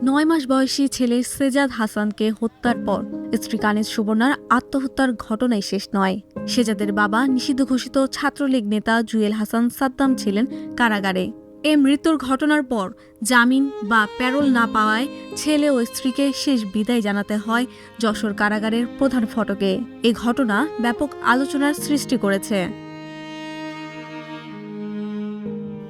9 মাস বয়সী ছেলে সেজাদ হাসানকে হত্যার পর স্ত্রী কানিজ সুবর্ণার আত্মহত্যার ঘটনাই শেষ নয়। সেজাদের বাবা নিষিদ্ধ ঘোষিত ছাত্রলীগ নেতা জুয়েল হাসান সাদ্দাম ছিলেন কারাগারে। এই মৃত্যুর ঘটনার পর জামিন বা প্যারোল না পাওয়ায় ছেলে ও স্ত্রীকে শেষ বিদায় জানাতে হয় যশোর কারাগারের প্রধান ফটকে। এই ঘটনা ব্যাপক আলোচনার সৃষ্টি করেছে।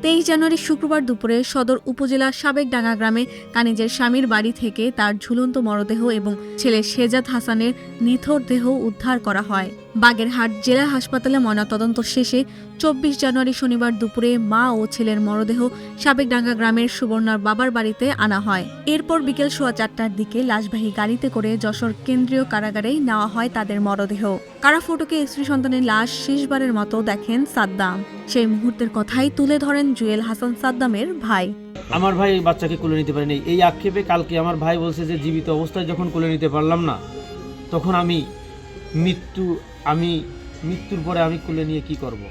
23 জানুয়ারি শুক্রবার দুপুরে সদর উপজেলা সাবেকডাঙ্গা গ্রামে কানিজের স্বামীর বাড়ি থেকে তার ঝুলন্ত মরদেহ এবং ছেলে সেজাদ হাসানের নিথর দেহ উদ্ধার করা হয়। বাগেরহাট জেলা হাসপাতালে ময়নাতদন্ত শেষে 24 জানুয়ারি শনিবার দুপুরে মা ও ছেলের মরদেহ সাবেকডাঙ্গা গ্রামের সুবর্ণার বাবার বাড়িতে আনা হয়। এরপর বিকেল 4:15টার দিকে লাশবাহী গাড়িতে করে যশোর কেন্দ্রীয় কারাগারে নেওয়া হয় তাদের মরদেহ। কারা ফটকে স্ত্রী সন্তানের লাশ শেষবারের মতো দেখেন সাদ্দাম। সেই মুহূর্তের কথাই তুলে ধরেন জুয়েল হাসান সাদ্দামের ভাই। আমার ভাই এই বাচ্চাকে কোলে নিতে পারেনি, এই আক্ষেপে কালকে আমার ভাই বলছে যে জীবিত অবস্থায় যখন কোলে নিতে পারলাম না, তখন আমি মৃত্যুর পরে আমি কোলে নিয়ে কি করব।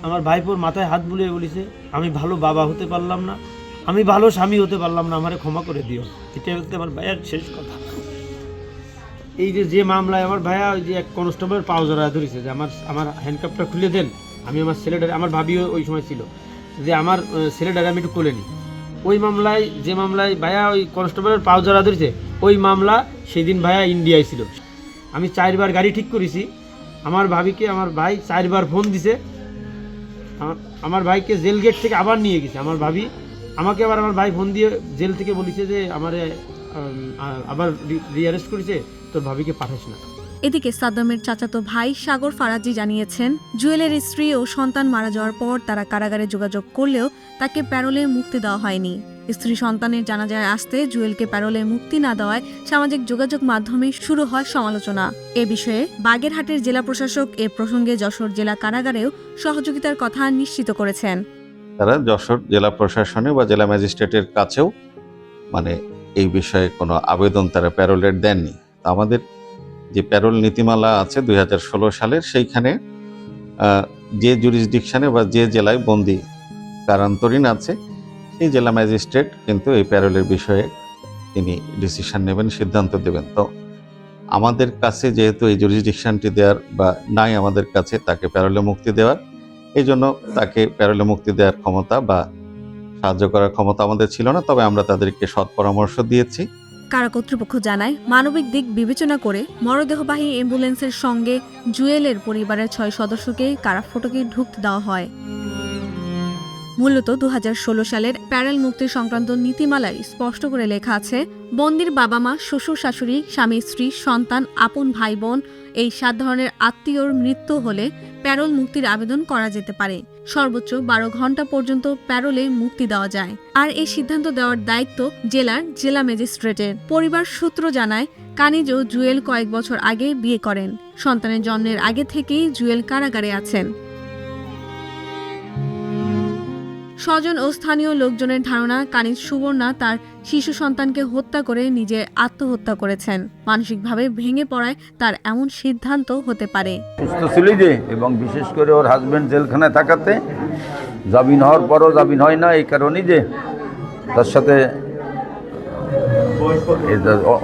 আমার ভাইপোর মাথায় হাত বুলিয়ে বলেছে, আমি ভালো বাবা হতে পারলাম না, আমি ভালো স্বামী হতে পারলাম না, আমারে ক্ষমা করে দিও। এটাই হচ্ছে আমার ভাইয়ার শেষ কথা। এই যে মামলায় আমার ভাইয়া ওই যে এক কনস্টেবলের পাও জড়ায় ধরেছে যে আমার হ্যান্ডকাপটা খুলে দেন, আমি আমার ছেলেটার, আমার ভাবিও ওই সময় ছিল, যে আমার ছেলেটারে আমি একটু কোলে নিই। ওই মামলায় যে মামলায় ভাইয়া ওই কনস্টেবলের পাও জড়া ধরেছে, ওই মামলা সেই দিন ভাইয়া ইন্ডিয়ায় ছিল। আমি 4 বার গাড়ি ঠিক করেছি। আমার ভাবিকে আমার ভাই 4 বার ফোন দিছে, আমার ভাইকে জেল গেট থেকে আবার নিয়ে গেছে। আমার ভাবি আমাকে আবার আমার ভাই ফোন দিয়ে জেল থেকে বলেছে যে আমারে আবার রিঅ্যারেস্ট করেছে, তোর ভাবিকে পাঠাস না। এদিকে সাদ্দামের চাচাতো ভাই সাগর ফারাজি জানিয়েছেন, জুয়েলের স্ত্রী ও সন্তান মারা যাওয়ার পর তারা কারাগারে যোগাযোগ করলেও তাকে প্যারোলে মুক্তি দেওয়া হয়নি। স্ত্রী সন্তানের জানাজায় আসতে জুয়েলকে প্যারোলে মুক্তি না দেওয়ায় সামাজিক যোগাযোগ মাধ্যমে শুরু হয় সমালোচনা। এ বিষয়ে বাগেরহাটের জেলা প্রশাসক এ প্রসঙ্গে যশোর জেলা কারাগারেও সহযোগিতার কথা নিশ্চিত করেছেন। তারা যশোর জেলা প্রশাসনে বা জেলা ম্যাজিস্ট্রেটের কাছেও এই বিষয়ে কোনো আবেদন তারা প্যারোলের দেননি। আমাদের যে প্যারোল নীতিমালা আছে 2016 সালের, সেইখানে যে জুরিসডিকশনে বা যে জেলায় বন্দী কারান্তরীণ আছে সেই জেলা ম্যাজিস্ট্রেট কিন্তু এই প্যারোলের বিষয়ে তিনি ডিসিশন নেবেন, সিদ্ধান্ত দেবেন। তো আমাদের কাছে যেহেতু এই জুরিসডিকশনটি দেওয়ার বা নাই আমাদের কাছে তাকে প্যারোলে মুক্তি দেওয়ার, এই জন্য তাকে প্যারোলে মুক্তি দেওয়ার ক্ষমতা বা সাহায্য করার ক্ষমতা আমাদের ছিল না। তবে আমরা তাদেরকে সৎ পরামর্শ দিয়েছি। কারা কর্তৃপক্ষ জানায়, মানবিক দিক বিবেচনা করে মরদেহবাহী অ্যাম্বুলেন্সের সঙ্গে জুয়েলের পরিবারের 6 সদস্যকে কারা ফটকে ঢুকতে দেওয়া হয়। মূলত 2016 সালের প্যারোল মুক্তির সংক্রান্ত নীতিমালায় স্পষ্ট করে লেখা আছে, বন্দির বাবা মা, শ্বশুর শাশুড়ি, স্বামী স্ত্রী, সন্তান, আপন ভাই বোন এই 7 ধরনের আত্মীয়র মৃত্যু হলে প্যারোল মুক্তির আবেদন করা যেতে পারে। সর্বোচ্চ 12 ঘন্টা পর্যন্ত প্যারোলে মুক্তি দেওয়া যায়। আর এই সিদ্ধান্ত দেওয়ার দায়িত্ব জেলা ম্যাজিস্ট্রেটের। পরিবার সূত্র জানায়, কানিজ ও জুয়েল কয়েক বছর আগে বিয়ে করেন। সন্তানের জন্মের আগে থেকেই জুয়েল কারাগারে আছেন। স্বজন ও স্থানীয় লোকজনের ধারণা, কানিজ সুবর্ণা তার শিশু সন্তানকে হত্যা করে নিজে আত্মহত্যা করেছেন। মানসিকভাবে ভেঙে পড়ায় তার এমন সিদ্ধান্ত হতে পারে। সুস্থ ছিল যে, এবং বিশেষ করে ওর হাজবেন্ড জেলখানায় থাকাতে জামিন হওয়ার পরও জামিন হয় না, এই কারণেই যে তার সাথে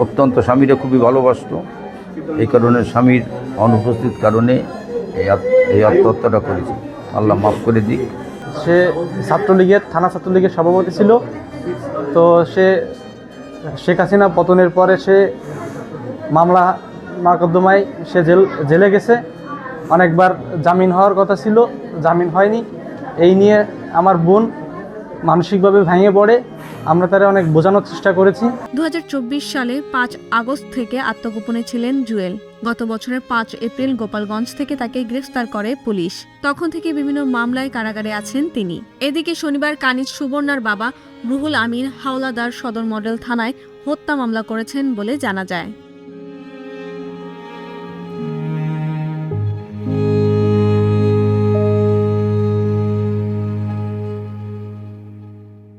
অত্যন্ত স্বামীরা খুবই ভালোবাসত। এই কারণে স্বামীর অনুপস্থিত কারণে এই আত্মহত্যাটা করেছে। আল্লাহ মাফ করে দিক। সে থানা ছাত্রলীগের সভাপতি ছিল। তো সে শেখ হাসিনা পতনের পরে সে মামলা মোকদ্দমায় সে জেলে গেছে। অনেকবার জামিন হওয়ার কথা ছিল, জামিন হয়নি। এই নিয়ে আমার বোন মানসিকভাবে ভেঙে পড়ে। আমরা তারা অনেক বোঝানোর চেষ্টা করেছি। 2024 সালে 5 আগস্ট থেকে আত্মগোপনে ছিলেন জুয়েল। গত বছরের 5 এপ্রিল গোপালগঞ্জ থেকে তাকে গ্রেফতার করে পুলিশ। তখন থেকে বিভিন্ন মামলায় কারাগারে আছেন তিনি। এদিকে শনিবার কানিজ সুবর্ণার বাবা রুহুল আমিন হাওলাদার সদর মডেল থানায় হত্যা মামলা করেছেন বলে জানা যায়।